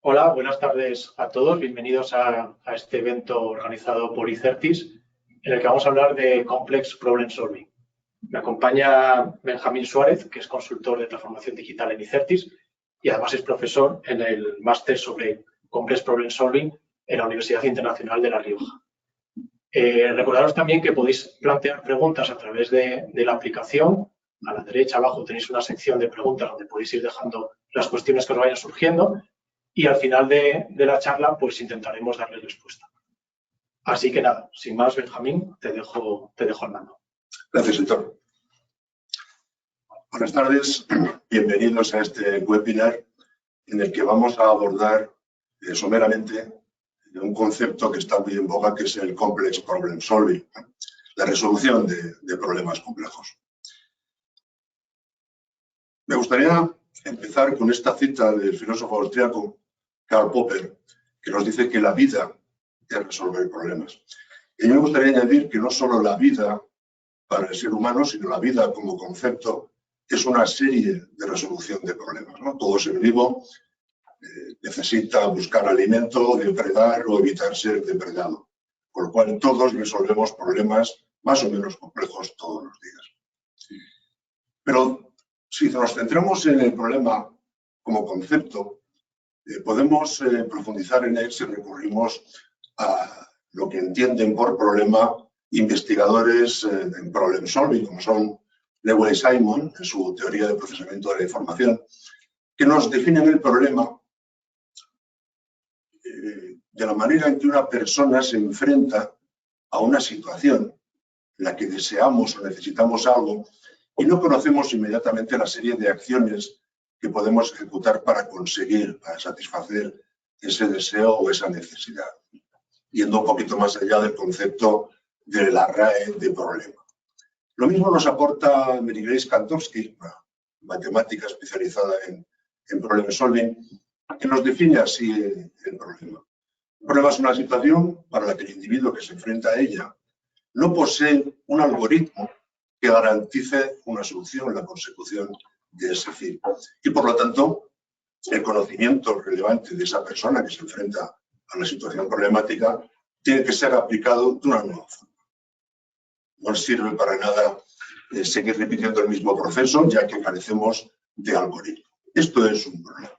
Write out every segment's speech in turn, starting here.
Hola, buenas tardes a todos. Bienvenidos a este evento organizado por ICERTIS, en el que vamos a hablar de Complex Problem Solving. Me acompaña Benjamín Suárez, que es consultor de transformación digital en ICERTIS y además es profesor en el máster sobre Complex Problem Solving en la Universidad Internacional de La Rioja. Recordaros también que podéis plantear preguntas a través de la aplicación. A la derecha abajo tenéis una sección de preguntas donde podéis ir dejando las cuestiones que os vayan surgiendo. Y al final de la charla, pues intentaremos darle respuesta. Así que nada, sin más, Benjamín, te dejo el mando. Gracias, Héctor. Buenas tardes, bienvenidos a este webinar en el que vamos a abordar someramente un concepto que está muy en boga, que es el Complex Problem Solving, la resolución de problemas complejos. Me gustaría empezar con esta cita del filósofo austríaco Karl Popper, que nos dice que la vida es resolver problemas. Y a mí me gustaría añadir que no solo la vida para el ser humano, sino la vida como concepto es una serie de resolución de problemas, ¿no? Todo ser vivo necesita buscar alimento, depredar o evitar ser depredado. Por lo cual todos resolvemos problemas más o menos complejos todos los días. Pero si nos centramos en el problema como concepto, podemos profundizar en él si recurrimos a lo que entienden por problema investigadores en problem solving, como son Lewis y Simon, en su teoría de procesamiento de la información, que nos definen el problema de la manera en que una persona se enfrenta a una situación en la que deseamos o necesitamos algo y no conocemos inmediatamente la serie de acciones que podemos ejecutar para conseguir, para satisfacer ese deseo o esa necesidad, yendo un poquito más allá del concepto de la RAE de problema. Lo mismo nos aporta Mary Grace Kantowski, una matemática especializada en problem solving, que nos define así el problema. El problema es una situación para la que el individuo que se enfrenta a ella no posee un algoritmo que garantice una solución, la consecución de ese fin. Y por lo tanto, el conocimiento relevante de esa persona que se enfrenta a la situación problemática tiene que ser aplicado de una nueva forma. No sirve para nada seguir repitiendo el mismo proceso, ya que carecemos de algoritmo. Esto es un problema.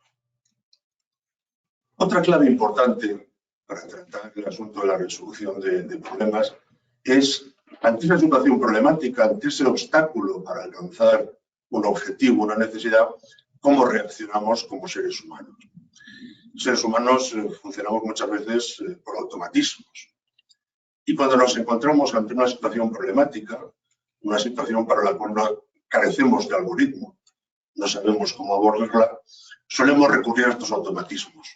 Otra clave importante para tratar el asunto de la resolución de problemas es, ante esa situación problemática, ante ese obstáculo para alcanzar un objetivo, una necesidad, cómo reaccionamos como seres humanos. Los seres humanos funcionamos muchas veces por automatismos. Y cuando nos encontramos ante una situación problemática, una situación para la cual no carecemos de algoritmo, no sabemos cómo abordarla, solemos recurrir a estos automatismos,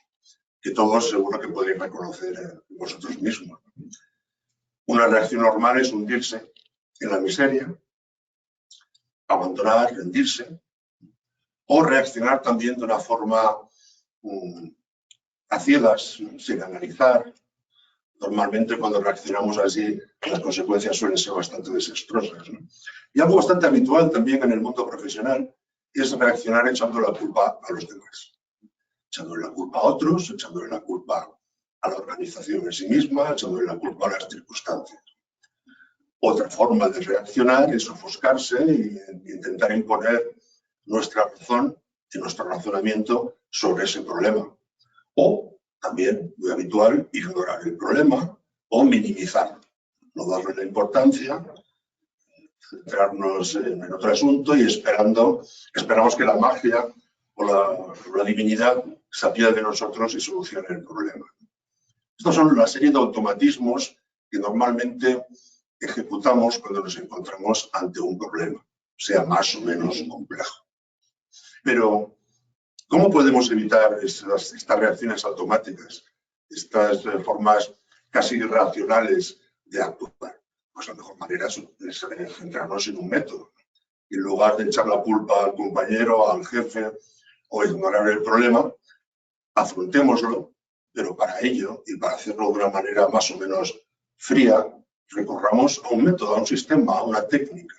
que todos seguro que podéis reconocer vosotros mismos. Una reacción normal es hundirse en la miseria, abandonar, rendirse, o reaccionar también de una forma a ciegas, sin analizar. Normalmente cuando reaccionamos así, las consecuencias suelen ser bastante desastrosas, ¿no? Y algo bastante habitual también en el mundo profesional es reaccionar echando la culpa a los demás. Echándole la culpa a otros, echándole la culpa a la organización en sí misma, echándole la culpa a las circunstancias. Otra forma de reaccionar es ofuscarse e intentar imponer nuestra razón y nuestro razonamiento sobre ese problema. O, también muy habitual, ignorar el problema o minimizarlo. No darle la importancia, centrarnos en otro asunto y esperamos que la magia o la divinidad se apiade de nosotros y solucione el problema. Estos son la serie de automatismos que normalmente ejecutamos cuando nos encontramos ante un problema, sea más o menos complejo. Pero, ¿cómo podemos evitar estas reacciones automáticas, estas formas casi irracionales de actuar? Pues la mejor manera es centrarnos en un método. En lugar de echar la culpa al compañero, al jefe o ignorar el problema, afrontémoslo, pero para ello y para hacerlo de una manera más o menos fría, recorramos a un método, a un sistema, a una técnica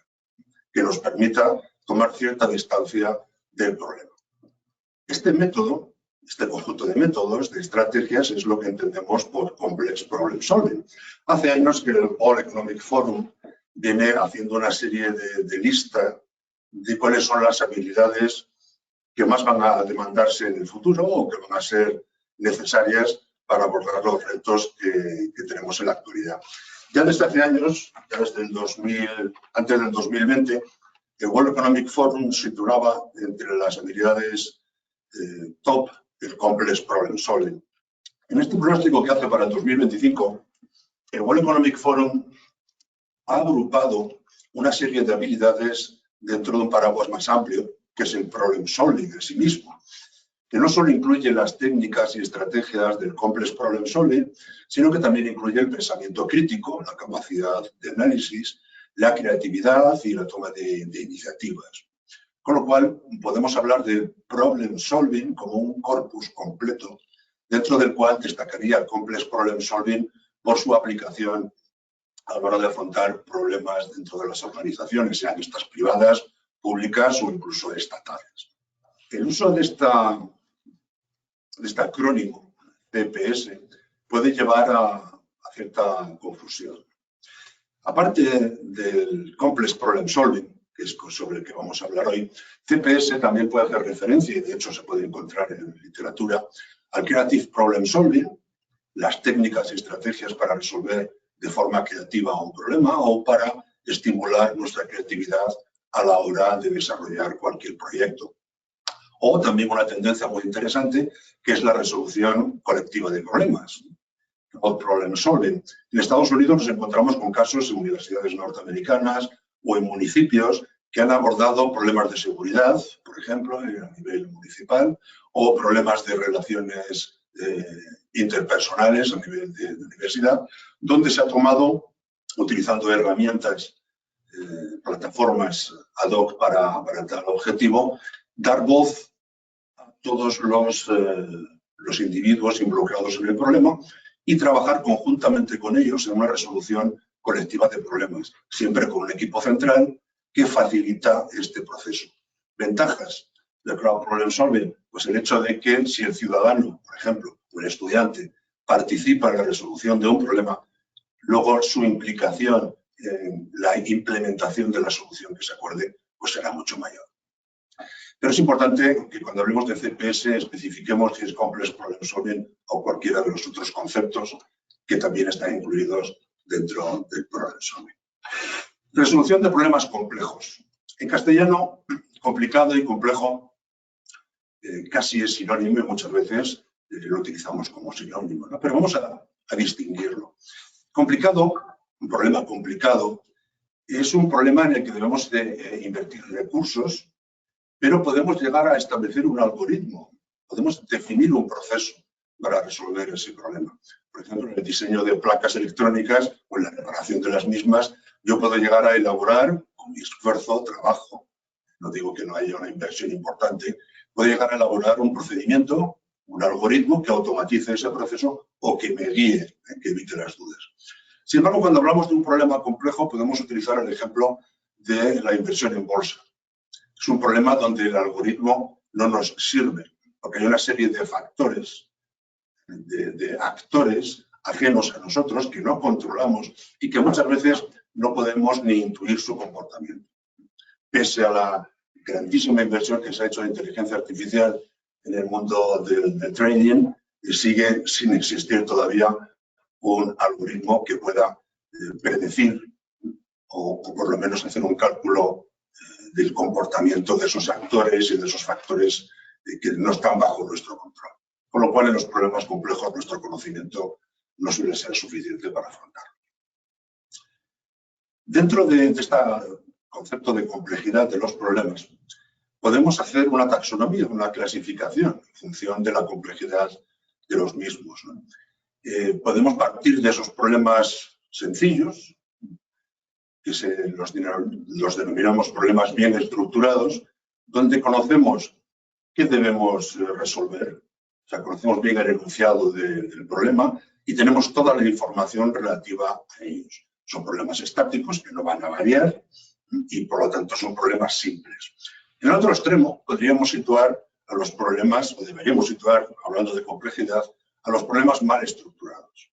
que nos permita tomar cierta distancia del problema. Este método Este conjunto de métodos, de estrategias, es lo que entendemos por Complex Problem Solving. Hace años que el World Economic Forum viene haciendo una serie de lista de cuáles son las habilidades que más van a demandarse en el futuro o que van a ser necesarias para abordar los retos que tenemos en la actualidad. Ya desde hace años, ya desde el 2000, antes del 2020, el World Economic Forum situaba entre las habilidades top el Complex Problem Solving. En este pronóstico que hace para el 2025, el World Economic Forum ha agrupado una serie de habilidades dentro de un paraguas más amplio, que es el Problem Solving en sí mismo, que no solo incluye las técnicas y estrategias del Complex Problem Solving, sino que también incluye el pensamiento crítico, la capacidad de análisis, la creatividad y la toma de iniciativas. Con lo cual, podemos hablar de Problem Solving como un corpus completo, dentro del cual destacaría el Complex Problem Solving por su aplicación a la hora de afrontar problemas dentro de las organizaciones, sean estas privadas, públicas o incluso estatales. El uso de este acrónimo CPS puede llevar a cierta confusión. Aparte del Complex Problem Solving, que es sobre el que vamos a hablar hoy, CPS también puede hacer referencia, y de hecho se puede encontrar en literatura, al Creative Problem Solving, las técnicas y estrategias para resolver de forma creativa un problema o para estimular nuestra creatividad a la hora de desarrollar cualquier proyecto. O también una tendencia muy interesante, que es la resolución colectiva de problemas, o problem solving. En Estados Unidos nos encontramos con casos en universidades norteamericanas o en municipios que han abordado problemas de seguridad, por ejemplo, a nivel municipal, o problemas de relaciones interpersonales a nivel de universidad, donde se ha tomado, utilizando herramientas, plataformas ad hoc para tal objetivo, dar voz a todos los individuos involucrados en el problema y trabajar conjuntamente con ellos en una resolución colectiva de problemas, siempre con un equipo central que facilita este proceso. Ventajas del Crowd Problem Solving, pues el hecho de que si el ciudadano, por ejemplo, o el estudiante, participa en la resolución de un problema, luego su implicación en la implementación de la solución que se acuerde, pues será mucho mayor. Pero es importante que cuando hablemos de CPS especifiquemos si es Complex Problem Solving o cualquiera de los otros conceptos que también están incluidos dentro del Problem Solving. Resolución de problemas complejos. En castellano, complicado y complejo casi es sinónimo y muchas veces lo utilizamos como sinónimo, ¿no? Pero vamos a distinguirlo. Complicado, un problema complicado, es un problema en el que debemos de invertir recursos, pero podemos llegar a establecer un algoritmo, podemos definir un proceso para resolver ese problema. Por ejemplo, en el diseño de placas electrónicas o en la reparación de las mismas, yo puedo llegar a elaborar, con mi esfuerzo, trabajo, no digo que no haya una inversión importante, puedo llegar a elaborar un procedimiento, un algoritmo que automatice ese proceso o que me guíe, que evite las dudas. Sin embargo, cuando hablamos de un problema complejo, podemos utilizar el ejemplo de la inversión en bolsa. Es un problema donde el algoritmo no nos sirve, porque hay una serie de factores, de actores ajenos a nosotros que no controlamos y que muchas veces no podemos ni intuir su comportamiento. Pese a la grandísima inversión que se ha hecho en inteligencia artificial en el mundo del trading, sigue sin existir todavía un algoritmo que pueda predecir o por lo menos hacer un cálculo del comportamiento de esos actores y de esos factores que no están bajo nuestro control. Con lo cual, en los problemas complejos, nuestro conocimiento no suele ser suficiente para afrontarlo. Dentro de este concepto de complejidad de los problemas, podemos hacer una taxonomía, una clasificación en función de la complejidad de los mismos, ¿no? Podemos partir de esos problemas sencillos, que los denominamos problemas bien estructurados, donde conocemos qué debemos resolver, o sea, conocemos bien el enunciado del problema y tenemos toda la información relativa a ellos. Son problemas estáticos que no van a variar y, por lo tanto, son problemas simples. En el otro extremo, podríamos situar a los problemas, o deberíamos situar, hablando de complejidad, a los problemas mal estructurados.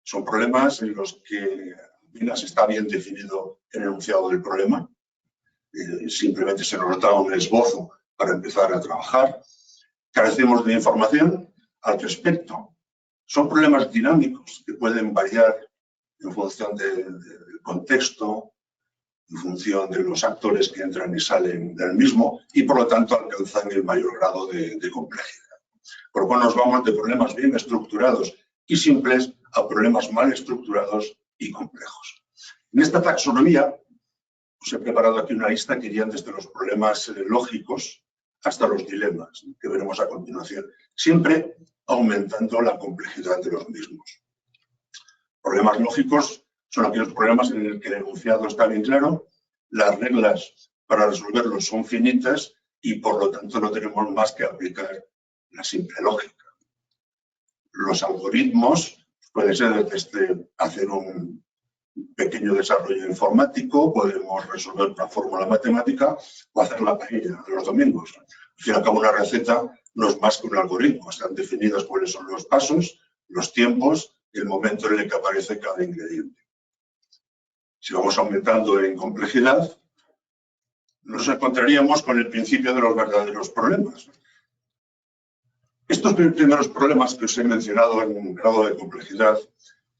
Son problemas en los que apenas está bien definido el enunciado del problema, simplemente se nos nota un esbozo para empezar a trabajar. Carecemos de información al respecto. Son problemas dinámicos que pueden variar en función del contexto, en función de los actores que entran y salen del mismo y, por lo tanto, alcanzan el mayor grado de complejidad. Por lo cual nos vamos de problemas bien estructurados y simples a problemas mal estructurados y complejos. En esta taxonomía os he preparado aquí una lista que iría desde los problemas lógicos hasta los dilemas, que veremos a continuación, siempre aumentando la complejidad de los mismos. Problemas lógicos son aquellos problemas en los que el enunciado está bien claro, las reglas para resolverlos son finitas y, por lo tanto, no tenemos más que aplicar la simple lógica. Los algoritmos pueden ser desde hacer un pequeño desarrollo informático, podemos resolver una fórmula matemática o hacer la paella de los domingos. Al fin y al cabo, una receta no es más que un algoritmo. Están definidos cuáles son los pasos, los tiempos y el momento en el que aparece cada ingrediente. Si vamos aumentando en complejidad, nos encontraríamos con el principio de los verdaderos problemas. Estos primeros problemas que os he mencionado en grado de complejidad,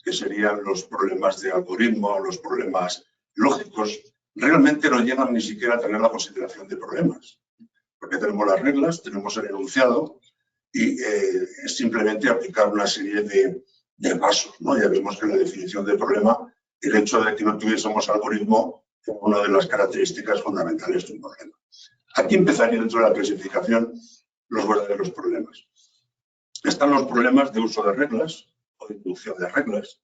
que serían los problemas de algoritmo, los problemas lógicos, realmente no llegan ni siquiera a tener la consideración de problemas. Porque tenemos las reglas, tenemos el enunciado y es simplemente aplicar una serie de pasos, ¿no? Ya vemos que en la definición de problema, el hecho de que no tuviésemos algoritmo es una de las características fundamentales de un problema. Aquí empezaría dentro de la clasificación los verdaderos problemas. Están los problemas de uso de reglas o de inducción de reglas.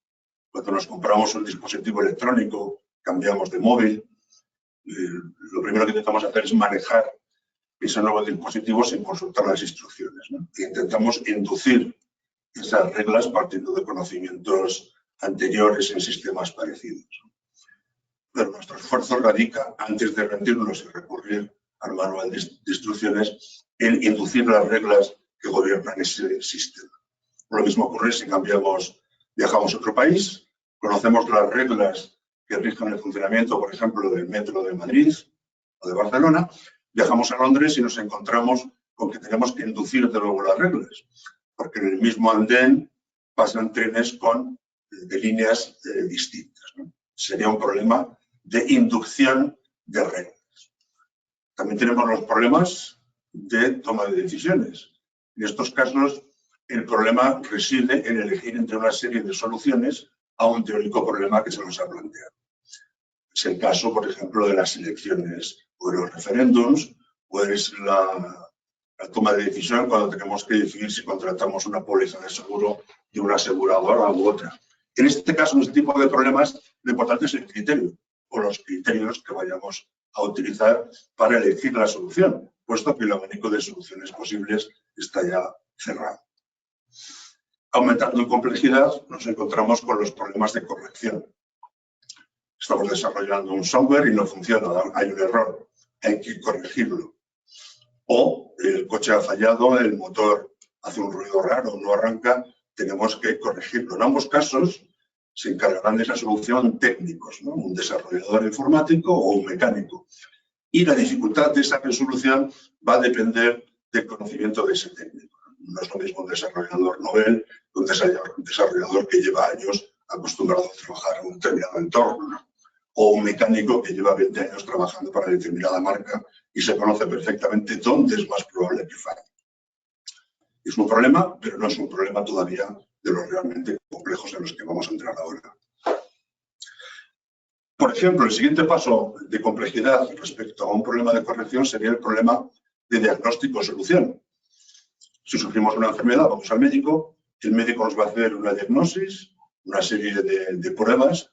Cuando nos compramos un dispositivo electrónico, cambiamos de móvil, lo primero que intentamos hacer es manejar ese nuevo dispositivo sin consultar las instrucciones, ¿no? E intentamos inducir esas reglas partiendo de conocimientos anteriores en sistemas parecidos. Pero nuestro esfuerzo radica, antes de rendirnos y recurrir al manual de instrucciones, en inducir las reglas que gobiernan ese sistema. Lo mismo ocurre si viajamos a otro país, conocemos las reglas que rigen el funcionamiento, por ejemplo, del metro de Madrid o de Barcelona, viajamos a Londres y nos encontramos con que tenemos que inducir de nuevo las reglas, porque en el mismo andén pasan trenes de líneas distintas, ¿no? Sería un problema de inducción de reglas. También tenemos los problemas de toma de decisiones. En estos casos, el problema reside en elegir entre una serie de soluciones a un teórico problema que se nos ha planteado. Es el caso, por ejemplo, de las elecciones o de los referéndums, o es la toma de decisión cuando tenemos que decidir si contratamos una póliza de seguro de una aseguradora u otra. En este caso, en este tipo de problemas, lo importante es el criterio o los criterios que vayamos a utilizar para elegir la solución, puesto que el abanico de soluciones posibles está ya cerrado. Aumentando en complejidad, nos encontramos con los problemas de corrección. Estamos desarrollando un software y no funciona, hay un error, hay que corregirlo. O el coche ha fallado, el motor hace un ruido raro, no arranca, tenemos que corregirlo. En ambos casos se encargarán de esa solución técnicos, ¿no? Un desarrollador informático o un mecánico. Y la dificultad de esa resolución va a depender del conocimiento de ese técnico. No es lo mismo un desarrollador novel que un desarrollador que lleva años acostumbrado a trabajar en un determinado entorno, ¿no? O un mecánico que lleva 20 años trabajando para determinada marca y se conoce perfectamente dónde es más probable que falle. Es un problema, pero no es un problema todavía de los realmente complejos en los que vamos a entrar ahora. Por ejemplo, el siguiente paso de complejidad respecto a un problema de corrección sería el problema de diagnóstico o solución. Si sufrimos una enfermedad, vamos al médico, el médico nos va a hacer una diagnosis, una serie de pruebas,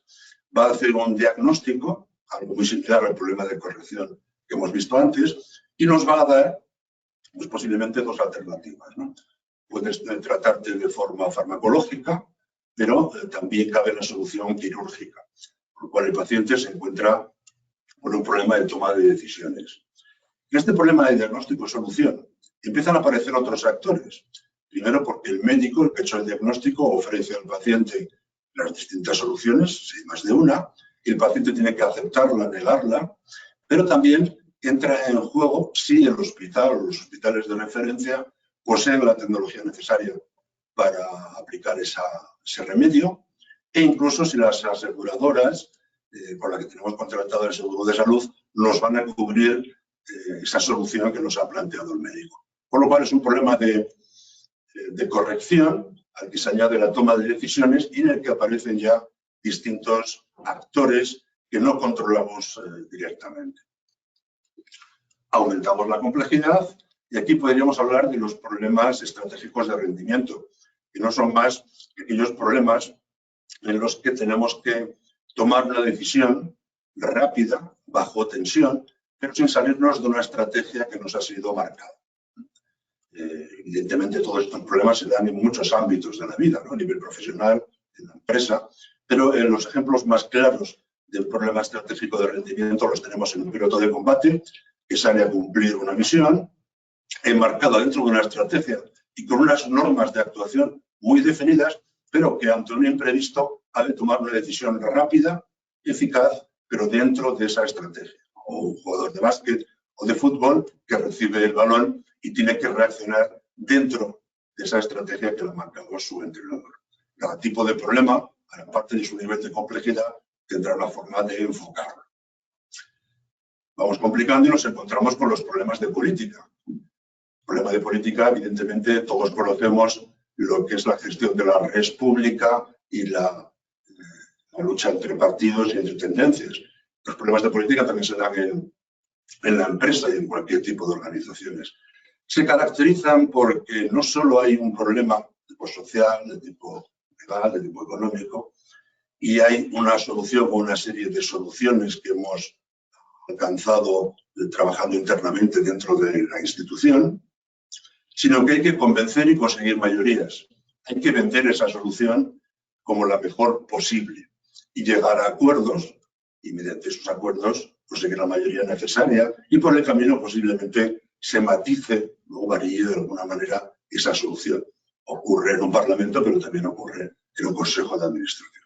va a hacer un diagnóstico, algo muy similar al problema de corrección que hemos visto antes, y nos va a dar pues, posiblemente dos alternativas, ¿no? Puedes tratarte de forma farmacológica, pero también cabe la solución quirúrgica, por lo cual el paciente se encuentra con un problema de toma de decisiones. En este problema de diagnóstico y solución, empiezan a aparecer otros actores. Primero porque el médico, el que ha hecho el diagnóstico, ofrece al paciente las distintas soluciones, si hay más de una, y el paciente tiene que aceptarla, negarla, pero también entra en juego si el hospital o los hospitales de referencia poseen la tecnología necesaria para aplicar ese remedio, e incluso si las aseguradoras con las que tenemos contratado el seguro de salud nos van a cubrir esa solución que nos ha planteado el médico. Con lo cual es un problema de corrección al que se añade la toma de decisiones y en el que aparecen ya distintos actores que no controlamos directamente. Aumentamos la complejidad y aquí podríamos hablar de los problemas estratégicos de rendimiento, que no son más que aquellos problemas en los que tenemos que tomar una decisión rápida, bajo tensión, pero sin salirnos de una estrategia que nos ha sido marcada. Evidentemente, todos estos problemas se dan en muchos ámbitos de la vida, ¿no? A nivel profesional, en la empresa, pero los ejemplos más claros del problema estratégico de rendimiento los tenemos en un piloto de combate que sale a cumplir una misión enmarcada dentro de una estrategia y con unas normas de actuación muy definidas, pero que ante un imprevisto ha de tomar una decisión rápida, eficaz, pero dentro de esa estrategia. O un jugador de básquet o de fútbol que recibe el balón y tiene que reaccionar dentro de esa estrategia que le ha marcado su entrenador. Cada tipo de problema, aparte de su nivel de complejidad, tendrá una forma de enfocarlo. Vamos complicando y nos encontramos con los problemas de política. El problema de política, evidentemente, todos conocemos lo que es la gestión de la res pública y la lucha entre partidos y entre tendencias. Los problemas de política también se dan en la empresa y en cualquier tipo de organizaciones. Se caracterizan porque no solo hay un problema de tipo social, de tipo legal, de tipo económico, y hay una solución o una serie de soluciones que hemos alcanzado trabajando internamente dentro de la institución, sino que hay que convencer y conseguir mayorías. Hay que vender esa solución como la mejor posible y llegar a acuerdos y mediante esos acuerdos conseguir la mayoría necesaria y por el camino posiblemente se matice o varíe de alguna manera esa solución. Ocurre en un parlamento, pero también ocurre en un consejo de administración.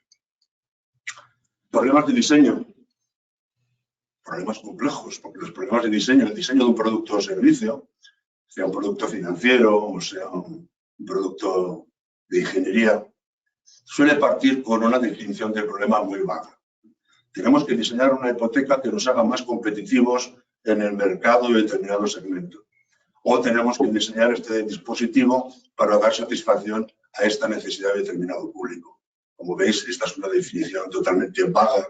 Problemas de diseño. Problemas complejos, porque los problemas de diseño, el diseño de un producto o servicio, sea un producto financiero o sea un producto de ingeniería, suele partir con una definición del problema muy vaga. Tenemos que diseñar una hipoteca que nos haga más competitivos en el mercado de determinado segmento. O tenemos que diseñar este dispositivo para dar satisfacción a esta necesidad de determinado público. Como veis, esta es una definición totalmente vaga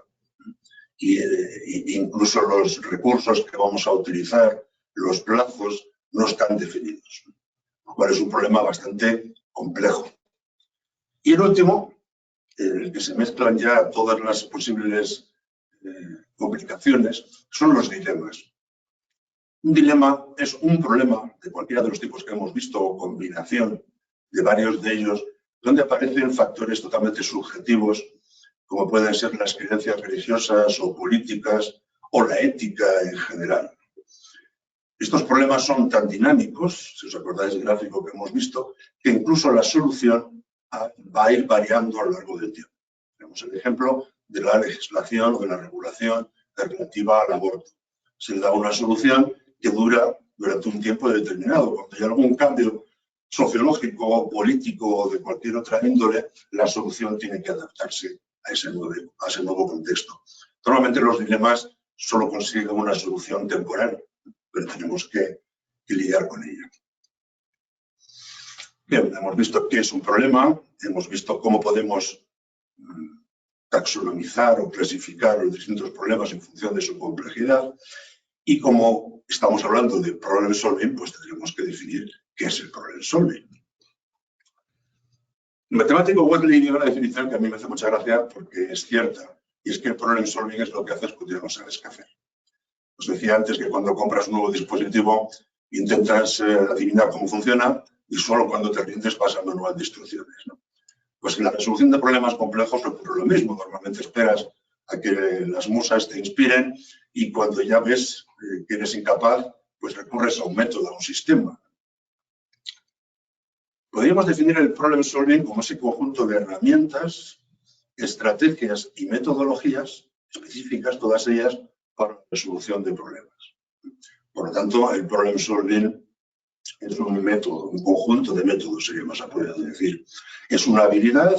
y incluso los recursos que vamos a utilizar, los plazos, no están definidos, lo cual es un problema bastante complejo. Y el último, en el que se mezclan ya todas las posibles complicaciones, son los dilemas. Un dilema es un problema de cualquiera de los tipos que hemos visto o combinación de varios de ellos, donde aparecen factores totalmente subjetivos, como pueden ser las creencias religiosas o políticas o la ética en general. Estos problemas son tan dinámicos, si os acordáis del gráfico que hemos visto, que incluso la solución va a ir variando a lo largo del tiempo. Tenemos el ejemplo de la legislación o de la regulación relativa al aborto. Se le da una solución que dura durante un tiempo determinado. Cuando hay algún cambio sociológico, político o de cualquier otra índole, la solución tiene que adaptarse a ese nuevo contexto. Normalmente los dilemas solo consiguen una solución temporal, pero tenemos que lidiar con ella. Bien, hemos visto qué es un problema, hemos visto cómo podemos taxonomizar o clasificar los distintos problemas en función de su complejidad y como estamos hablando de problem solving, pues tendremos que definir qué es el problem solving. El matemático Wheatley dio una definición que a mí me hace mucha gracia porque es cierta, y es que el problem solving es lo que haces cuando ya no sabes qué hacer. Os decía antes que cuando compras un nuevo dispositivo intentas adivinar cómo funciona y solo cuando te rindes vas al manual de instrucciones, ¿no? Pues en la resolución de problemas complejos ocurre lo mismo. Normalmente esperas a que las musas te inspiren y cuando ya ves que eres incapaz, pues recurres a un método, a un sistema. Podríamos definir el problem solving como ese conjunto de herramientas, estrategias y metodologías específicas, todas ellas, para la resolución de problemas. Por lo tanto, el problem solving es un método, un conjunto de métodos, sería más apropiado decir. Es una habilidad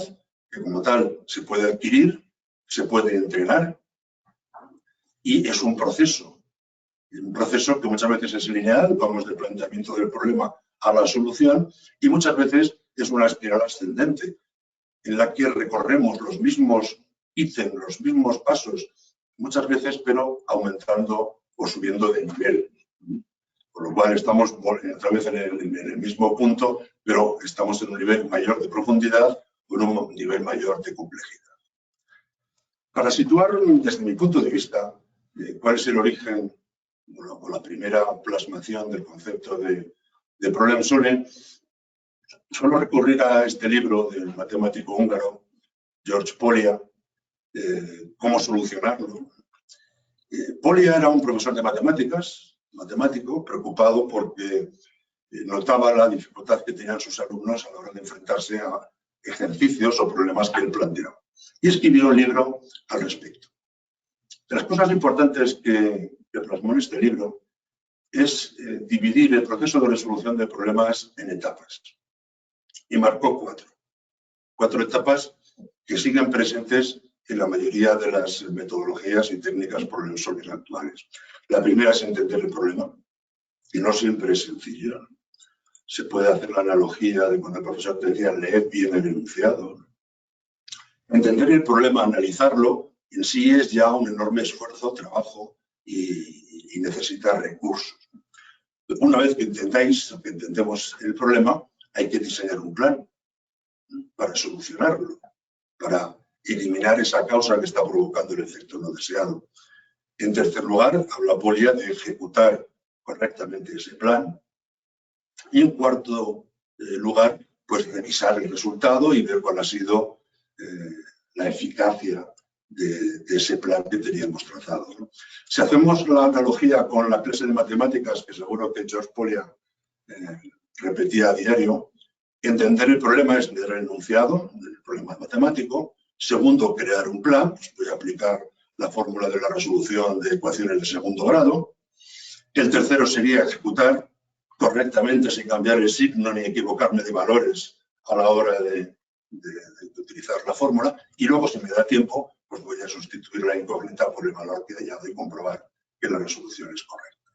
que, como tal, se puede adquirir, se puede entrenar y es un proceso. Un proceso que muchas veces es lineal, vamos del planteamiento del problema a la solución, y muchas veces es una espiral ascendente en la que recorremos los mismos ítems, los mismos pasos, muchas veces, pero aumentando o subiendo de nivel. Con lo cual estamos otra vez en el mismo punto, pero estamos en un nivel mayor de profundidad o en un nivel mayor de complejidad. Para situar, desde mi punto de vista, cuál es el origen o la primera plasmación del concepto de problem solving, suelo recurrir a este libro del matemático húngaro George Polya, Cómo solucionarlo. Polya era un profesor de matemáticas, matemático, preocupado porque notaba la dificultad que tenían sus alumnos a la hora de enfrentarse a ejercicios o problemas que él planteaba. Y escribió un libro al respecto. De las cosas importantes que plasmó en este libro es dividir el proceso de resolución de problemas en etapas. Y marcó cuatro etapas que siguen presentes en la mayoría de las metodologías y técnicas problem solving actuales. La primera es entender el problema, y no siempre es sencillo. Se puede hacer la analogía de cuando el profesor te decía, leed bien el enunciado. Entender el problema, analizarlo, en sí es ya un enorme esfuerzo, trabajo y necesita recursos. Una vez que entendemos el problema, hay que diseñar un plan para solucionarlo, para eliminar esa causa que está provocando el efecto no deseado. En tercer lugar, habla Polya de ejecutar correctamente ese plan. Y en cuarto lugar, pues revisar el resultado y ver cuál ha sido la eficacia de ese plan que teníamos trazado, ¿no? Si hacemos la analogía con la clase de matemáticas, que seguro que George Polya repetía a diario, entender el problema es entender el enunciado, el problema matemático. Segundo, crear un plan, pues voy a aplicar la fórmula de la resolución de ecuaciones de segundo grado. El tercero sería ejecutar correctamente sin cambiar el signo ni equivocarme de valores a la hora de utilizar la fórmula. Y luego, si me da tiempo, pues voy a sustituir la incógnita por el valor que he hallado y comprobar que la resolución es correcta.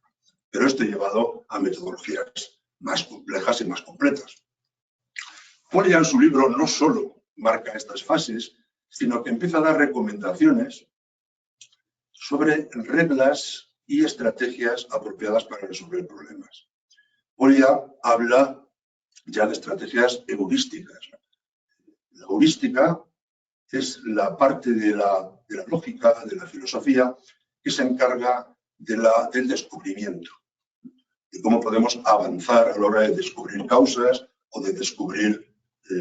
Pero esto llevado a metodologías más complejas y más completas. Polya en su libro no solo marca estas fases, sino que empieza a dar recomendaciones sobre reglas y estrategias apropiadas para resolver problemas. Polya habla ya de estrategias heurísticas. La heurística es la parte de la lógica, de la filosofía, que se encarga del descubrimiento, de cómo podemos avanzar a la hora de descubrir causas o de descubrir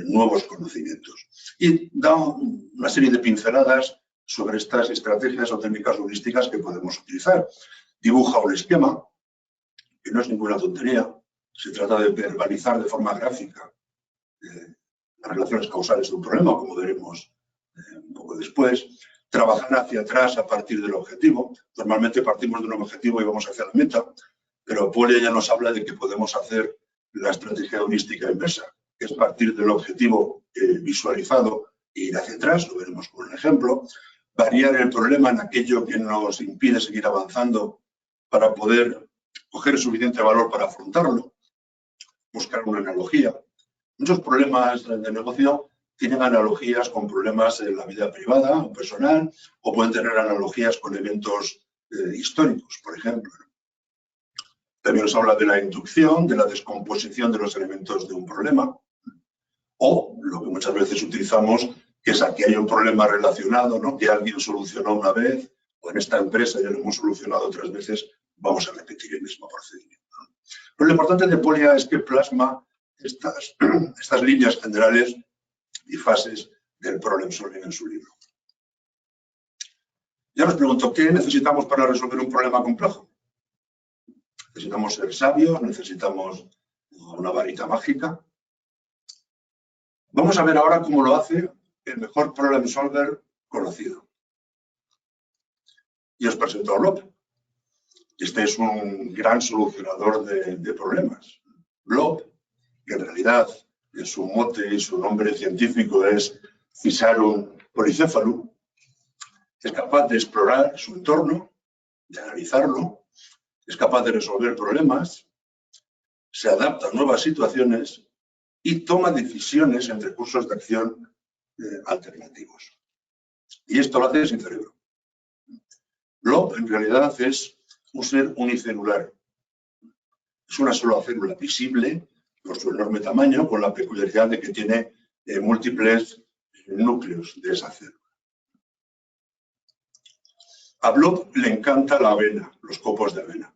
nuevos conocimientos. Y da una serie de pinceladas sobre estas estrategias o técnicas heurísticas que podemos utilizar. Dibuja un esquema, que no es ninguna tontería. Se trata de verbalizar de forma gráfica las relaciones causales de un problema, como veremos un poco después. Trabajar hacia atrás a partir del objetivo. Normalmente partimos de un objetivo y vamos hacia la meta, pero Polya ya nos habla de que podemos hacer la estrategia heurística inversa, que es partir del objetivo visualizado e ir hacia atrás, lo veremos con un ejemplo. Variar el problema en aquello que nos impide seguir avanzando para poder coger suficiente valor para afrontarlo. Buscar una analogía. Muchos problemas de negocio tienen analogías con problemas en la vida privada o personal, o pueden tener analogías con eventos históricos, por ejemplo. También nos habla de la inducción, de la descomposición de los elementos de un problema, o lo que muchas veces utilizamos, que es aquí hay un problema relacionado, ¿no?, que alguien solucionó una vez, o en esta empresa ya lo hemos solucionado otras veces, vamos a repetir el mismo procedimiento. Pero lo importante de Polya es que plasma estas líneas generales y fases del problem solving en su libro. Ya nos pregunto, ¿qué necesitamos para resolver un problema complejo? ¿Necesitamos ser sabios? ¿Necesitamos una varita mágica? Vamos a ver ahora cómo lo hace el mejor problem solver conocido. Y os presento a Blob. Este es un gran solucionador de problemas. Blob, que en realidad en su mote y su nombre científico es Physarum polycephalum, es capaz de explorar su entorno, de analizarlo, es capaz de resolver problemas, se adapta a nuevas situaciones y toma decisiones en recursos de acción alternativos. Y esto lo hace sin cerebro. Blob en realidad es un ser unicelular. Es una sola célula visible por su enorme tamaño, con la peculiaridad de que tiene múltiples núcleos de esa célula. A Blob le encanta la avena, los copos de avena.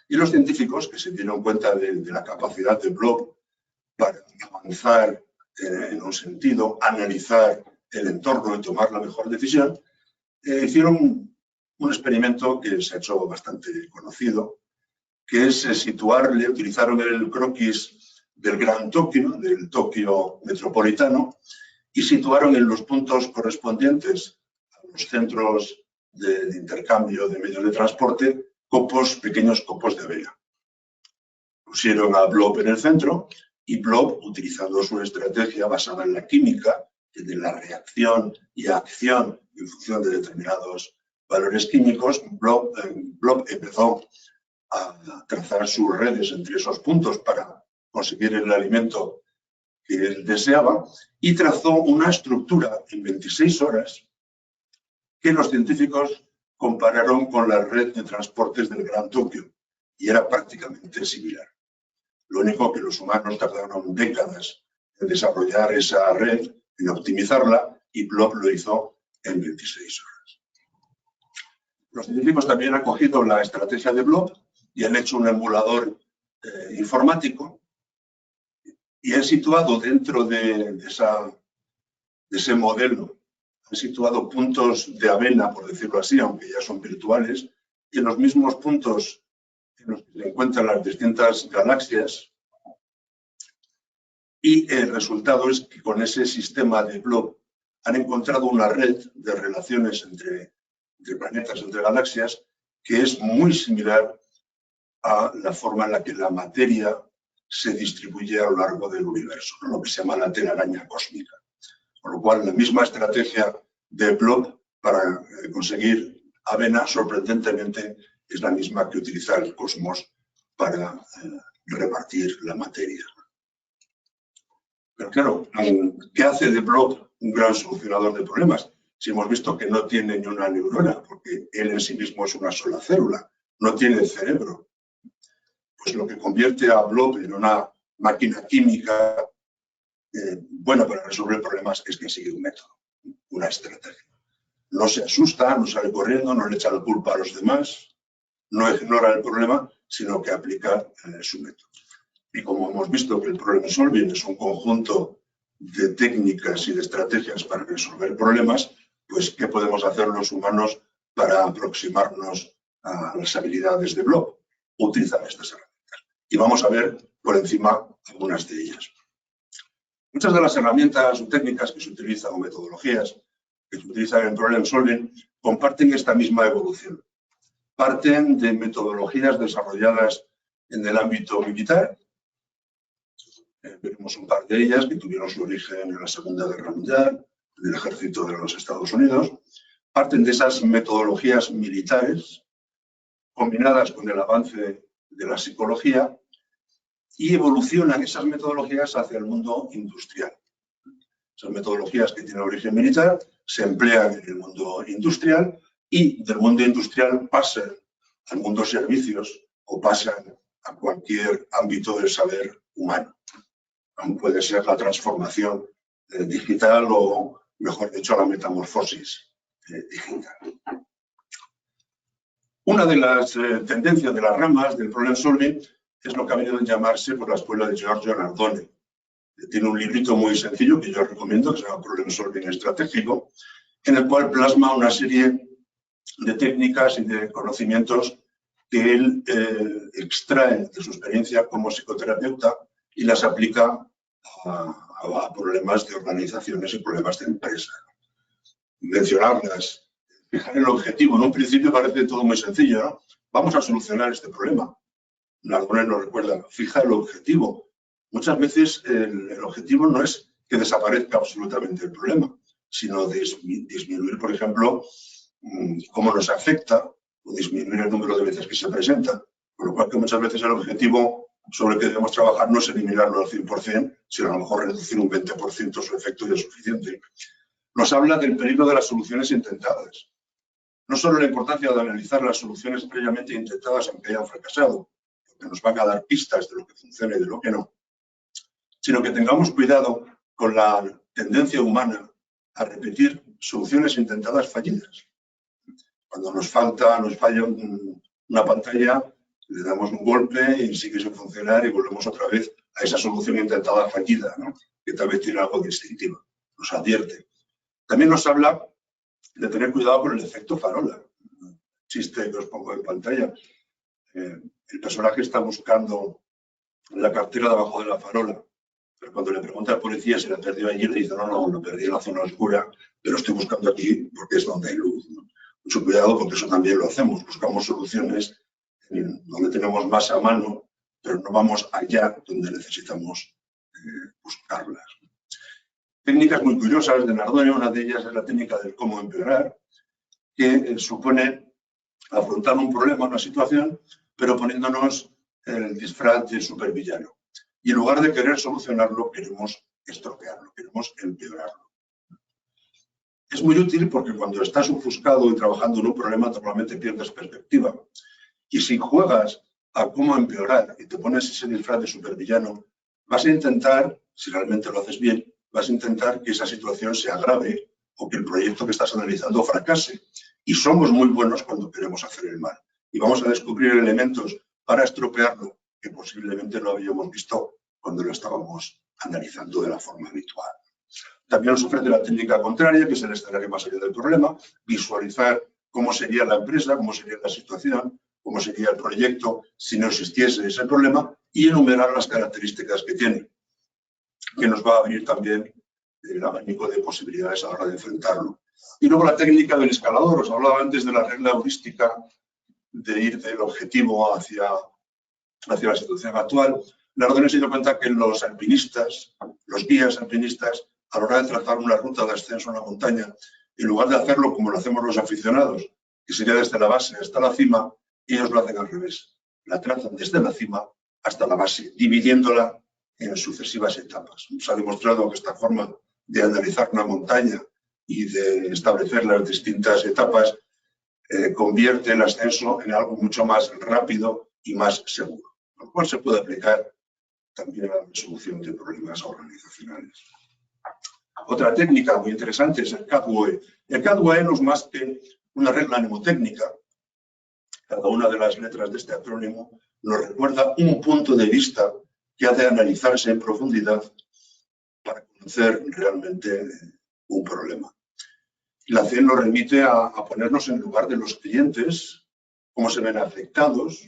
Y los científicos, que se dieron cuenta de la capacidad de Blob para avanzar en un sentido, analizar el entorno y tomar la mejor decisión, hicieron un experimento que se ha hecho bastante conocido, que es situarle, utilizaron el croquis del Gran Tokio, del Tokio metropolitano, y situaron en los puntos correspondientes a los centros de intercambio de medios de transporte pequeños copos de avena. Pusieron a Blob en el centro y Blob, utilizando su estrategia basada en la química, de la reacción y acción en función de determinados valores químicos, Blob empezó a trazar sus redes entre esos puntos para conseguir el alimento que él deseaba y trazó una estructura en 26 horas que los científicos compararon con la red de transportes del Gran Tokio y era prácticamente similar. Lo único que los humanos tardaron décadas en desarrollar esa red, en optimizarla, y Blob lo hizo en 26 horas. Los científicos también han cogido la estrategia de Blob y han hecho un emulador informático y han situado dentro de ese modelo, han situado puntos de avena, por decirlo así, aunque ya son virtuales, y en los mismos puntos en los que se encuentran las distintas galaxias. Y el resultado es que con ese sistema de Blob han encontrado una red de relaciones entre planetas, entre galaxias, que es muy similar a la forma en la que la materia se distribuye a lo largo del universo, ¿no? Lo que se llama la telaraña cósmica. Con lo cual, la misma estrategia de Blob para conseguir avena, sorprendentemente, es la misma que utiliza el cosmos para repartir la materia. Pero claro, ¿qué hace de Blob un gran solucionador de problemas? Si hemos visto que no tiene ni una neurona, porque él en sí mismo es una sola célula, no tiene cerebro. Pues lo que convierte a Blob en una máquina química buena para resolver problemas es que sigue un método, una estrategia. No se asusta, no sale corriendo, no le echa la culpa a los demás, no ignora el problema, sino que aplica su método. Y como hemos visto que el problem solving es un conjunto de técnicas y de estrategias para resolver problemas, pues ¿qué podemos hacer los humanos para aproximarnos a las habilidades de Blob? Utilizar estas herramientas. Y vamos a ver por encima algunas de ellas. Muchas de las herramientas o técnicas que se utilizan o metodologías que se utilizan en problem solving comparten esta misma evolución. Parten de metodologías desarrolladas en el ámbito militar. Veremos un par de ellas que tuvieron su origen en la Segunda Guerra Mundial, en el ejército de los Estados Unidos. Parten de esas metodologías militares combinadas con el avance de la psicología y evolucionan esas metodologías hacia el mundo industrial. Esas metodologías que tienen origen militar se emplean en el mundo industrial y del mundo industrial pasan al mundo servicios o pasan a cualquier ámbito del saber humano. Puede ser la transformación digital o, mejor dicho, la metamorfosis digital. Una de las tendencias de las ramas del problem solving es lo que ha venido a llamarse por la escuela de Giorgio Nardone. Tiene un librito muy sencillo que yo recomiendo, que se llama Problem Solving Estratégico, en el cual plasma una serie de técnicas y de conocimientos que él extrae de su experiencia como psicoterapeuta y las aplica a a problemas de organizaciones y problemas de empresa. Mencionarlas, fijar el objetivo. En un principio parece todo muy sencillo, ¿no? Vamos a solucionar este problema. Nardone nos recuerda, fija el objetivo. Muchas veces el objetivo no es que desaparezca absolutamente el problema, sino disminuir, por ejemplo, cómo nos afecta o disminuir el número de veces que se presenta. Por lo cual que muchas veces el objetivo sobre el que debemos trabajar no es eliminarlo al 100%, sino a lo mejor reducir un 20% su efecto ya es suficiente. Nos habla del peligro de las soluciones intentadas. No solo la importancia de analizar las soluciones previamente intentadas aunque hayan fracasado, porque nos van a dar pistas de lo que funciona y de lo que no, sino que tengamos cuidado con la tendencia humana a repetir soluciones intentadas fallidas. Cuando nos falla una pantalla, le damos un golpe y sigue sin funcionar y volvemos otra vez a esa solución intentada fallida, ¿no? Que tal vez tiene algo distintivo, nos advierte. También nos habla de tener cuidado con el efecto farola. Chiste que os pongo en pantalla. El personaje está buscando la cartera debajo de la farola, pero cuando le pregunta al policía si la perdió allí, le dice, no, lo perdí en la zona oscura, pero estoy buscando aquí porque es donde hay luz, ¿no? Mucho cuidado porque eso también lo hacemos, buscamos soluciones donde tenemos más a mano, pero no vamos allá donde necesitamos buscarlas. Técnicas muy curiosas de Nardone, una de ellas es la técnica del cómo empeorar, que supone afrontar un problema, una situación, pero poniéndonos el disfraz de supervillano. Y en lugar de querer solucionarlo, queremos estropearlo, queremos empeorarlo. Es muy útil porque cuando estás ofuscado y trabajando en un problema, normalmente pierdes perspectiva. Y si juegas a cómo empeorar y te pones ese disfraz de supervillano, vas a intentar, si realmente lo haces bien, vas a intentar que esa situación se agrave o que el proyecto que estás analizando fracase. Y somos muy buenos cuando queremos hacer el mal. Y vamos a descubrir elementos para estropearlo que posiblemente no habíamos visto cuando lo estábamos analizando de la forma habitual. También nos ofrece la técnica contraria, que es el escenario más allá del problema, visualizar cómo sería la empresa, cómo sería la situación, cómo sería el proyecto si no existiese ese problema y enumerar las características que tiene, que nos va a abrir también el abanico de posibilidades a la hora de enfrentarlo. Y luego la técnica del escalador. Os hablaba antes de la regla heurística de ir del objetivo hacia la situación actual. Nardone se dio cuenta que los alpinistas, los guías alpinistas, a la hora de trazar una ruta de ascenso a una montaña, en lugar de hacerlo como lo hacemos los aficionados, que sería desde la base hasta la cima, ellos lo hacen al revés. La trazan desde la cima hasta la base, dividiéndola en sucesivas etapas. Se ha demostrado que esta forma de analizar una montaña y de establecer las distintas etapas convierte el ascenso en algo mucho más rápido y más seguro, lo cual se puede aplicar también a la resolución de problemas organizacionales. Otra técnica muy interesante es el CADWOE. El CADWOE no es más que una regla mnemotécnica. Cada una de las letras de este acrónimo nos recuerda un punto de vista que ha de analizarse en profundidad para conocer realmente un problema. La C nos remite a ponernos en lugar de los clientes, cómo se ven afectados,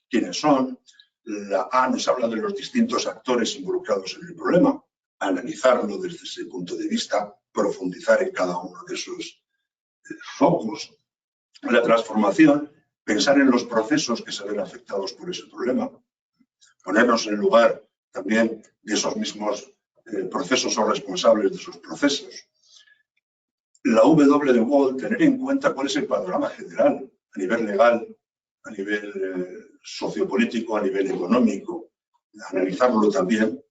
quiénes son. La A nos habla de los distintos actores involucrados en el problema, analizarlo desde ese punto de vista, profundizar en cada uno de esos focos. La transformación, pensar en los procesos que se ven afectados por ese problema, ponernos en el lugar también de esos mismos procesos o responsables de esos procesos. La W de Wall, tener en cuenta cuál es el panorama general a nivel legal, a nivel sociopolítico, a nivel económico, analizarlo también.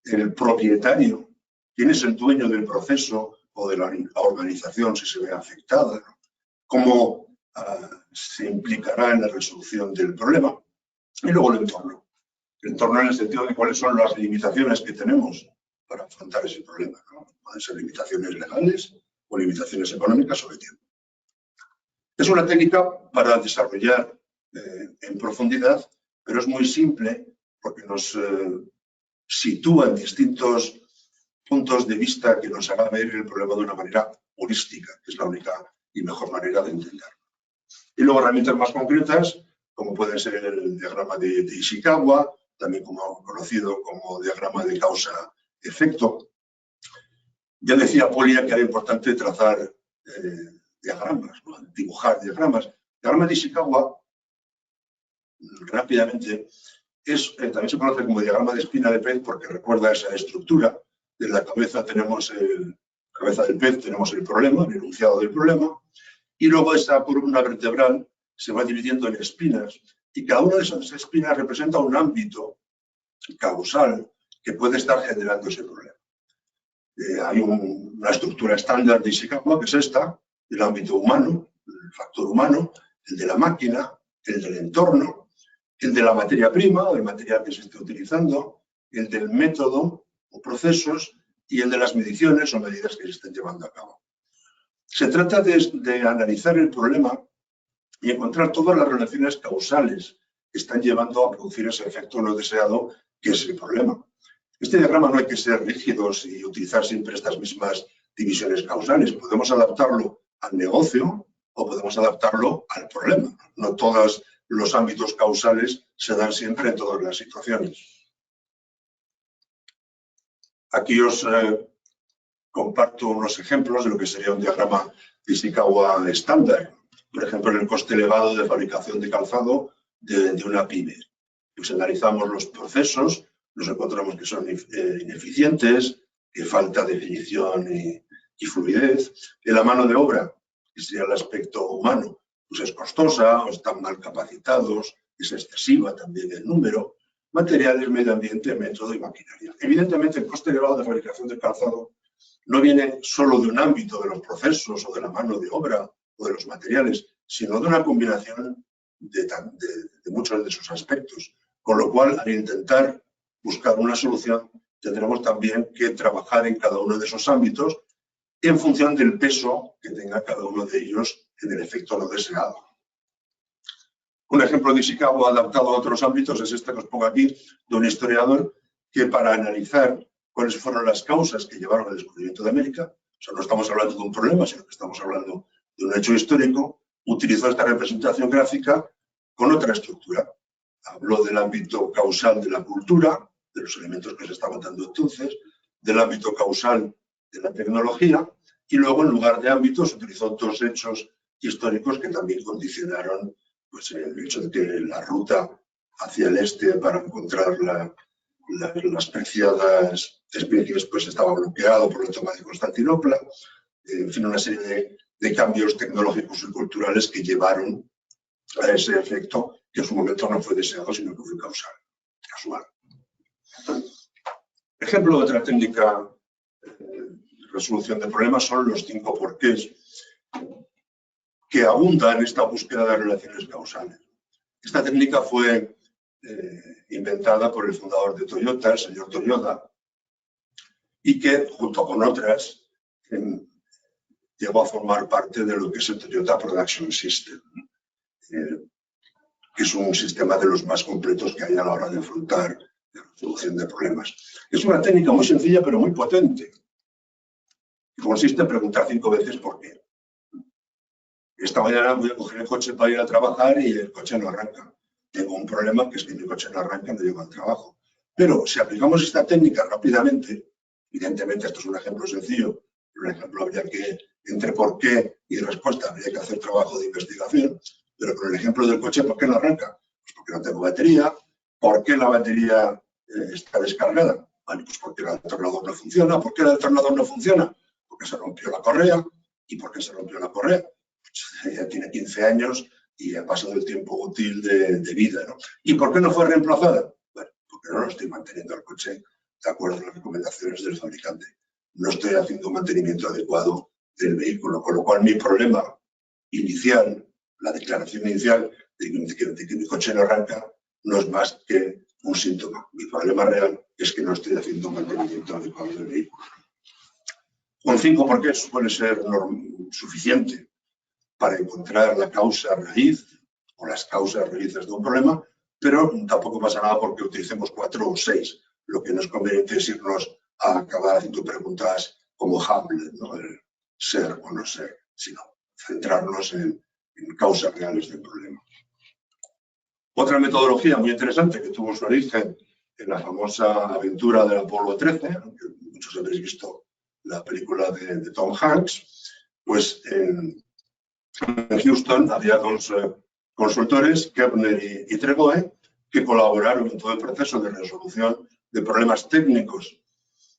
El propietario, quién es el dueño del proceso o de la organización si se ve afectada, ¿no? Cómo se implicará en la resolución del problema. Y luego el entorno. El entorno en el sentido de cuáles son las limitaciones que tenemos para afrontar ese problema, ¿no? Pueden ser limitaciones legales o limitaciones económicas o de tiempo. Es una técnica para desarrollar en profundidad, pero es muy simple porque nos sitúa en distintos puntos de vista que nos haga ver el problema de una manera holística, que es la única y mejor manera de entenderlo. Y luego herramientas más concretas, como pueden ser el diagrama de Ishikawa, también conocido como diagrama de causa-efecto, Ya decía Polya que era importante trazar diagramas, ¿no? Dibujar diagramas. El diagrama de Ishikawa, rápidamente, también se conoce como diagrama de espina de pez porque recuerda esa estructura. De la cabeza tenemos cabeza del pez, tenemos el problema, el enunciado del problema, y luego esa columna vertebral se va dividiendo en espinas, y cada una de esas espinas representa un ámbito causal que puede estar generando ese problema. Hay una estructura estándar de Ishikawa, que es esta, el ámbito humano, el factor humano, el de la máquina, el del entorno, el de la materia prima o el material que se esté utilizando, el del método o procesos y el de las mediciones o medidas que se estén llevando a cabo. Se trata de analizar el problema y encontrar todas las relaciones causales que están llevando a producir ese efecto no deseado que es el problema. Este diagrama no hay que ser rígidos y utilizar siempre estas mismas divisiones causales. Podemos adaptarlo al negocio o podemos adaptarlo al problema. No todos los ámbitos causales se dan siempre en todas las situaciones. Aquí os comparto unos ejemplos de lo que sería un diagrama de Ishikawa estándar. Por ejemplo, el coste elevado de fabricación de calzado de una pyme. Pues analizamos los procesos, nos encontramos que son ineficientes, que falta definición y fluidez. En la mano de obra, que sería el aspecto humano, pues es costosa, o están mal capacitados, es excesiva también el número. Materiales, medio ambiente, método y maquinaria. Evidentemente, el coste elevado de fabricación del calzado no viene solo de un ámbito de los procesos o de la mano de obra o de los materiales, sino de una combinación de muchos de sus aspectos. Con lo cual, al intentar buscar una solución, tendremos también que trabajar en cada uno de esos ámbitos en función del peso que tenga cada uno de ellos en el efecto no deseado. Un ejemplo de Ishikawa adaptado a otros ámbitos es este que os pongo aquí, de un historiador que para analizar cuáles fueron las causas que llevaron al descubrimiento de América, o sea, no estamos hablando de un problema, sino que estamos hablando de un hecho histórico, utilizó esta representación gráfica con otra estructura. Habló del ámbito causal de la cultura, de los elementos que se estaban dando entonces, del ámbito causal de la tecnología, y luego en lugar de ámbitos utilizó dos hechos históricos que también condicionaron pues, el hecho de que la ruta hacia el este para encontrar las preciadas especies pues estaba bloqueado por la toma de Constantinopla, en fin, una serie de cambios tecnológicos y culturales que llevaron a ese efecto que en su momento no fue deseado, sino que fue casual. Ejemplo de otra técnica de resolución de problemas son los 5 porqués, que abunda en esta búsqueda de relaciones causales. Esta técnica fue inventada por el fundador de Toyota, el señor Toyoda, y que, junto con otras, llegó a formar parte de lo que es el Toyota Production System, que es un sistema de los más completos que hay a la hora de afrontar la resolución de problemas. Es una técnica muy sencilla, pero muy potente. Consiste en preguntar 5 veces por qué. Esta mañana voy a coger el coche para ir a trabajar y el coche no arranca. Tengo un problema que es que mi coche no arranca y no llego al trabajo. Pero si aplicamos esta técnica rápidamente, evidentemente esto es un ejemplo sencillo, pero un ejemplo habría que, entre por qué y respuesta, habría que hacer trabajo de investigación, pero con el ejemplo del coche, ¿por qué no arranca? Pues porque no tengo batería. ¿Por qué la batería está descargada? Vale, pues porque el alternador no funciona. ¿Por qué el alternador no funciona? Porque se rompió la correa. ¿Y por qué se rompió la correa? Pues ya tiene 15 años y ha pasado el tiempo útil de vida, ¿no? ¿Y por qué no fue reemplazada? Bueno, porque no lo estoy manteniendo el coche de acuerdo a las recomendaciones del fabricante. No estoy haciendo un mantenimiento adecuado del vehículo, con lo cual mi problema inicial, la declaración inicial de que mi coche no arranca, no es más que un síntoma. Mi problema real es que no estoy haciendo un mantenimiento adecuado del vehículo. Con 5 porqués suele ser suficiente para encontrar la causa raíz o las causas raíces de un problema, pero tampoco pasa nada porque utilicemos 4 o 6. Lo que no es conveniente es irnos a acabar haciendo preguntas como Hamlet, ¿no? El ser o no ser, sino centrarnos en causas reales del problema. Otra metodología muy interesante que tuvo su origen en la famosa aventura del Apolo 13, que muchos habréis visto la película de Tom Hanks, pues en Houston había dos consultores, Kepner y Tregoe, que colaboraron en todo el proceso de resolución de problemas técnicos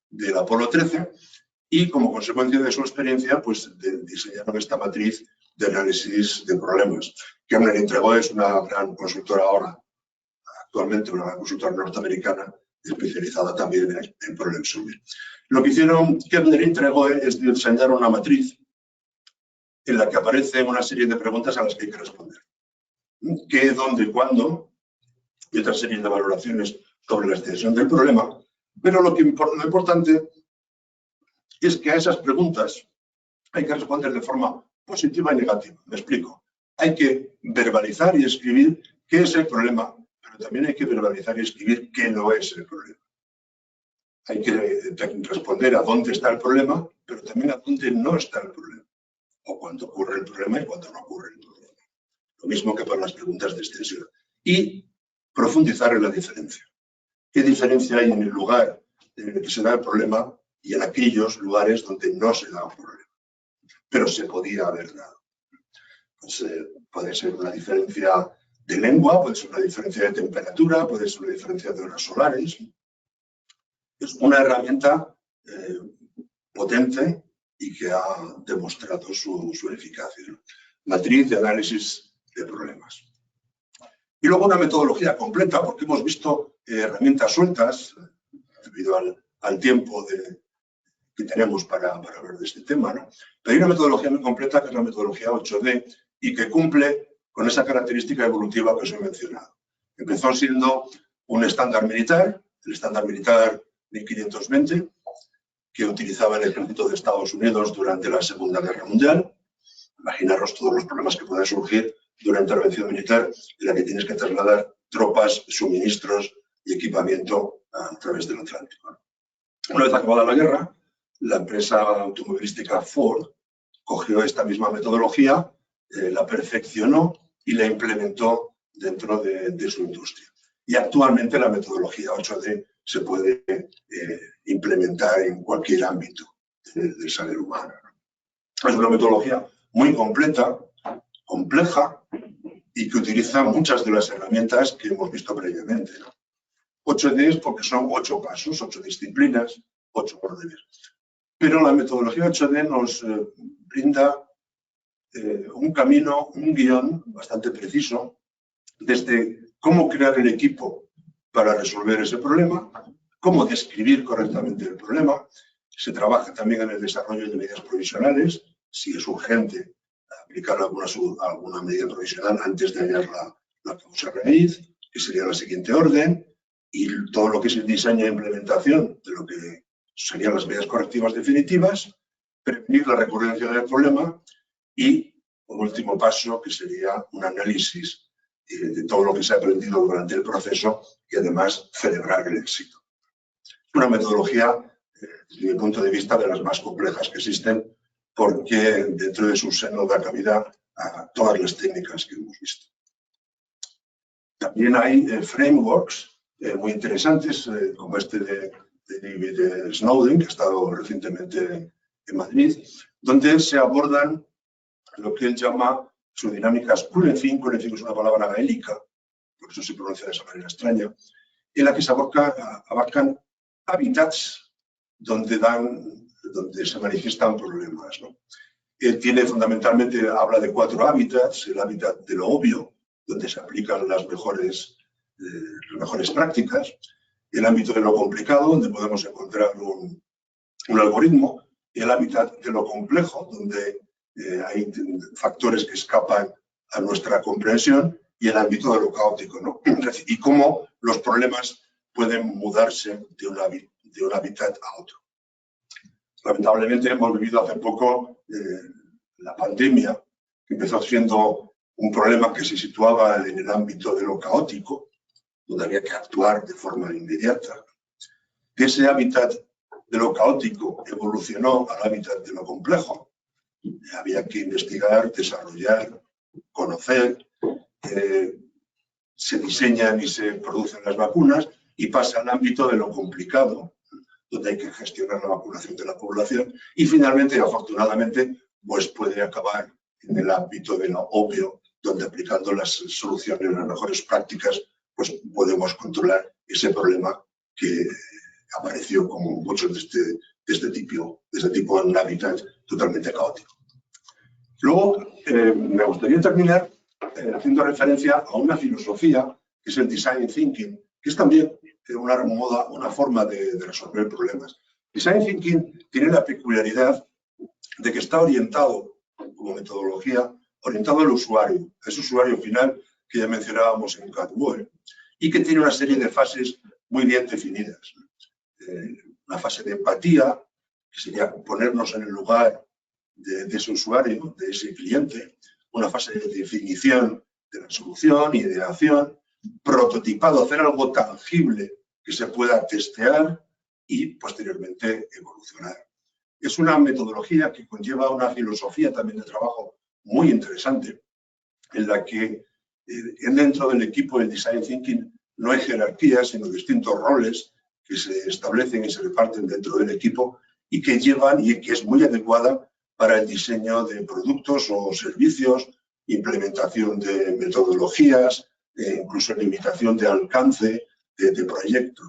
del Apolo 13 y, como consecuencia de su experiencia, pues diseñaron esta matriz de análisis de problemas. Kepner y Tregoe es una gran consultora ahora, actualmente una gran consultora norteamericana especializada también en problem solving. Lo que hicieron Kepner y Tregoe es diseñar una matriz en la que aparecen una serie de preguntas a las que hay que responder. ¿Qué, dónde, cuándo? Y otra serie de valoraciones sobre la extensión del problema. Pero lo importante es que a esas preguntas hay que responder de forma positiva y negativa. Me explico. Hay que verbalizar y escribir qué es el problema, pero también hay que verbalizar y escribir qué no es el problema. Hay que responder a dónde está el problema, pero también a dónde no está el problema. O cuándo ocurre el problema y cuándo no ocurre el problema. Lo mismo que para las preguntas de extensión. Y profundizar en la diferencia. ¿Qué diferencia hay en el lugar en el que se da el problema y en aquellos lugares donde no se da un problema? Pero se podía haber dado. Pues, puede ser una diferencia de lengua, puede ser una diferencia de temperatura, puede ser una diferencia de horas solares. Es una herramienta potente y que ha demostrado su eficacia. Matriz de análisis de problemas. Y luego una metodología completa, porque hemos visto herramientas sueltas, debido al tiempo que tenemos para hablar de este tema, ¿no? Pero hay una metodología muy completa, que es la metodología 8D, y que cumple con esa característica evolutiva que os he mencionado. Empezó siendo un estándar militar, el estándar militar 1520, que utilizaba el ejército de Estados Unidos durante la Segunda Guerra Mundial. Imaginaros todos los problemas que pueden surgir de una intervención militar en la que tienes que trasladar tropas, suministros y equipamiento a través del Atlántico. Una vez acabada la guerra, la empresa automovilística Ford cogió esta misma metodología, la perfeccionó y la implementó dentro de su industria. Y actualmente la metodología 8D se puede implementar en cualquier ámbito del saber humano. Es una metodología muy completa, compleja y que utiliza muchas de las herramientas que hemos visto previamente. 8D es porque son 8 pasos, 8 disciplinas, 8 órdenes. Pero la metodología 8D nos brinda un camino, un guión bastante preciso desde cómo crear el equipo para resolver ese problema, cómo describir correctamente el problema. Se trabaja también en el desarrollo de medidas provisionales, si es urgente aplicar alguna medida provisional antes de hallar la causa raíz, que sería la siguiente orden, y todo lo que es el diseño e implementación de lo que serían las medidas correctivas definitivas, prevenir la recurrencia del problema y, por último paso, que sería un análisis de todo lo que se ha aprendido durante el proceso y además celebrar el éxito. Es una metodología, desde mi punto de vista, de las más complejas que existen, porque dentro de su seno da cabida a todas las técnicas que hemos visto. También hay frameworks muy interesantes, como este de David Snowden, que ha estado recientemente en Madrid, donde se abordan lo que él llama su dinámica Sculenfing. Sculenfing es una palabra gaélica, por eso se pronuncia de esa manera extraña, en la que se abarcan hábitats donde se manifiestan problemas, ¿no? Él tiene fundamentalmente, habla de 4 hábitats: el hábitat de lo obvio, donde se aplican las mejores prácticas; el ámbito de lo complicado, donde podemos encontrar un algoritmo; el hábitat de lo complejo, donde hay factores que escapan a nuestra comprensión; y el ámbito de lo caótico, ¿no? Y cómo los problemas pueden mudarse de un hábitat a otro. Lamentablemente hemos vivido hace poco la pandemia, que empezó siendo un problema que se situaba en el ámbito de lo caótico, donde había que actuar de forma inmediata. Ese hábitat de lo caótico evolucionó al hábitat de lo complejo. Había que investigar, desarrollar, conocer, se diseñan y se producen las vacunas, y pasa al ámbito de lo complicado, donde hay que gestionar la vacunación de la población. Y finalmente, afortunadamente, pues puede acabar en el ámbito de lo obvio, donde aplicando las soluciones, las mejores prácticas, pues podemos controlar ese problema que apareció como muchos de este tipo en un hábitat totalmente caótico. Luego, me gustaría terminar haciendo referencia a una filosofía que es el Design Thinking, que es también una forma de resolver problemas. Design Thinking tiene la peculiaridad de que está orientado, como metodología, orientado al usuario, a ese usuario final que ya mencionábamos en CATWORD, y que tiene una serie de fases muy bien definidas. La fase de empatía, que sería ponernos en el lugar de ese usuario, de ese cliente, una fase de definición de la solución, ideación, prototipado, hacer algo tangible que se pueda testear y posteriormente evolucionar. Es una metodología que conlleva una filosofía también de trabajo muy interesante, en la que dentro del equipo del Design Thinking no hay jerarquías, sino distintos roles que se establecen y se reparten dentro del equipo y que llevan y que es muy adecuada para el diseño de productos o servicios, implementación de metodologías, incluso limitación de alcance de proyectos.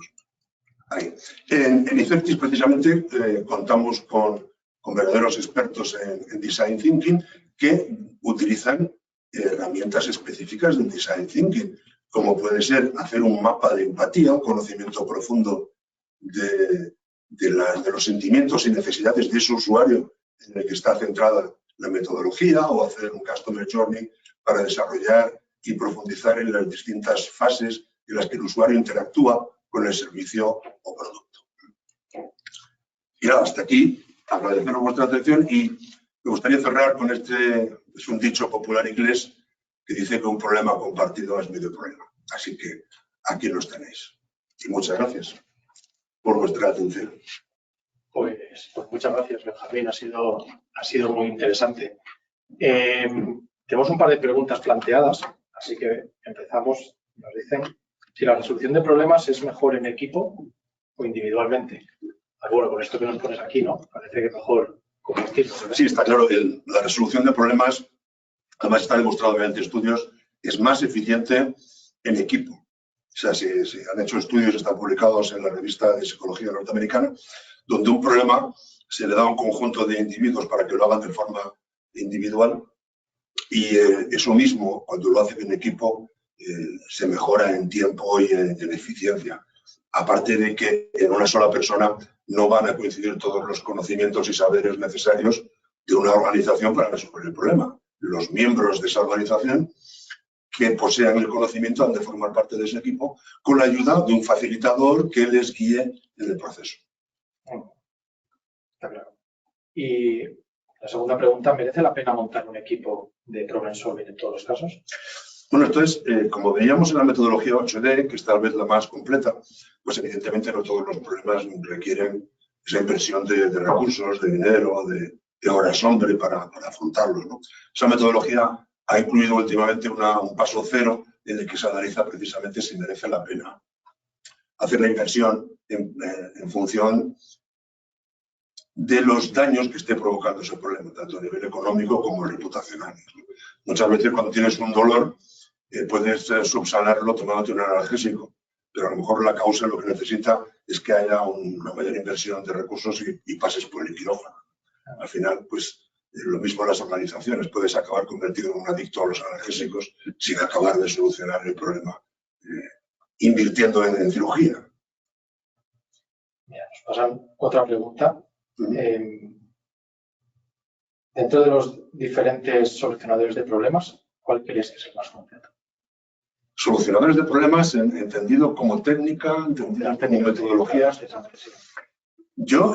Ahí. En Icertis, precisamente, contamos con verdaderos expertos en Design Thinking que utilizan herramientas específicas del Design Thinking, como puede ser hacer un mapa de empatía, un conocimiento profundo de los sentimientos y necesidades de ese usuario en el que está centrada la metodología, o hacer un Customer Journey para desarrollar y profundizar en las distintas fases en las que el usuario interactúa con el servicio o producto. Y nada, hasta aquí, agradeceros vuestra atención y me gustaría cerrar con es un dicho popular inglés que dice que un problema compartido es medio problema. Así que aquí los tenéis. Y muchas gracias por vuestra atención. Pues muchas gracias, Benjamín. Ha sido muy interesante. Tenemos un par de preguntas planteadas, así que empezamos. Nos dicen si la resolución de problemas es mejor en equipo o individualmente. Bueno, con esto que nos pones aquí, ¿no? Parece que es mejor compartirlo. Sí, está claro que la resolución de problemas, además está demostrado mediante estudios, es más eficiente en equipo. O sea, se han hecho estudios, están publicados en la revista de Psicología Norteamericana, donde un problema se le da a un conjunto de individuos para que lo hagan de forma individual y eso mismo, cuando lo hacen en equipo, se mejora en tiempo y en eficiencia. Aparte de que en una sola persona no van a coincidir todos los conocimientos y saberes necesarios de una organización para resolver el problema. Los miembros de esa organización que posean el conocimiento han de formar parte de ese equipo con la ayuda de un facilitador que les guíe en el proceso. Está claro. Y la segunda pregunta, ¿merece la pena montar un equipo de problem solving en todos los casos? Bueno, entonces, como veíamos en la metodología 8D, que es tal vez la más completa, pues evidentemente no todos los problemas requieren esa inversión de recursos, de dinero, de horas hombre para afrontarlos, ¿no? Esa metodología ha incluido últimamente un paso cero en el que se analiza precisamente si merece la pena hacer la inversión en función de los daños que esté provocando ese problema, tanto a nivel económico como reputacional. Muchas veces cuando tienes un dolor puedes subsanarlo tomándote un analgésico, pero a lo mejor la causa lo que necesita es que haya una mayor inversión de recursos y pases por el quirófano. Al final, pues lo mismo en las organizaciones, puedes acabar convertido en un adicto a los analgésicos sin acabar de solucionar el problema invirtiendo en cirugía. Mira, nos pasan otra pregunta. Dentro de los diferentes solucionadores de problemas, ¿cuál crees que es el más completo? Solucionadores de problemas entendido como técnica, entendido como metodologías. Yo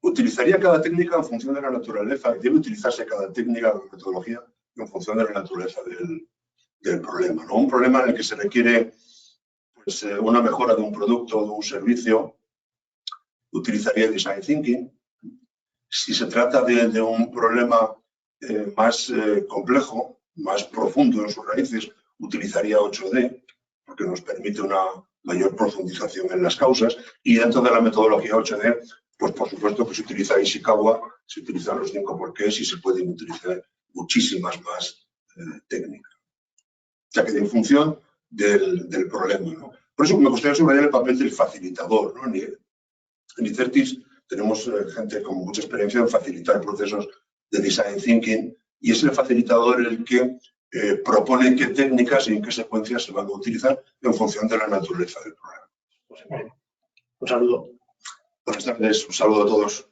utilizaría cada técnica en función de la naturaleza, debe utilizarse cada técnica o metodología en función de la naturaleza del problema, ¿no? Un problema en el que se requiere pues, una mejora de un producto o de un servicio, utilizaría el Design Thinking. Si se trata de un problema más complejo, más profundo en sus raíces, utilizaría 8D, porque nos permite una mayor profundización en las causas, y dentro de la metodología 8D, pues por supuesto que se utiliza Ishikawa, se utilizan los 5 porqués y se pueden utilizar muchísimas más técnicas. O sea que en función del problema, ¿no? Por eso me gustaría subrayar el papel del facilitador, ¿no? En Icertis tenemos gente con mucha experiencia en facilitar procesos de design thinking, y es el facilitador el que propone qué técnicas y en qué secuencias se van a utilizar en función de la naturaleza del problema. Un saludo. Buenas tardes, un saludo a todos.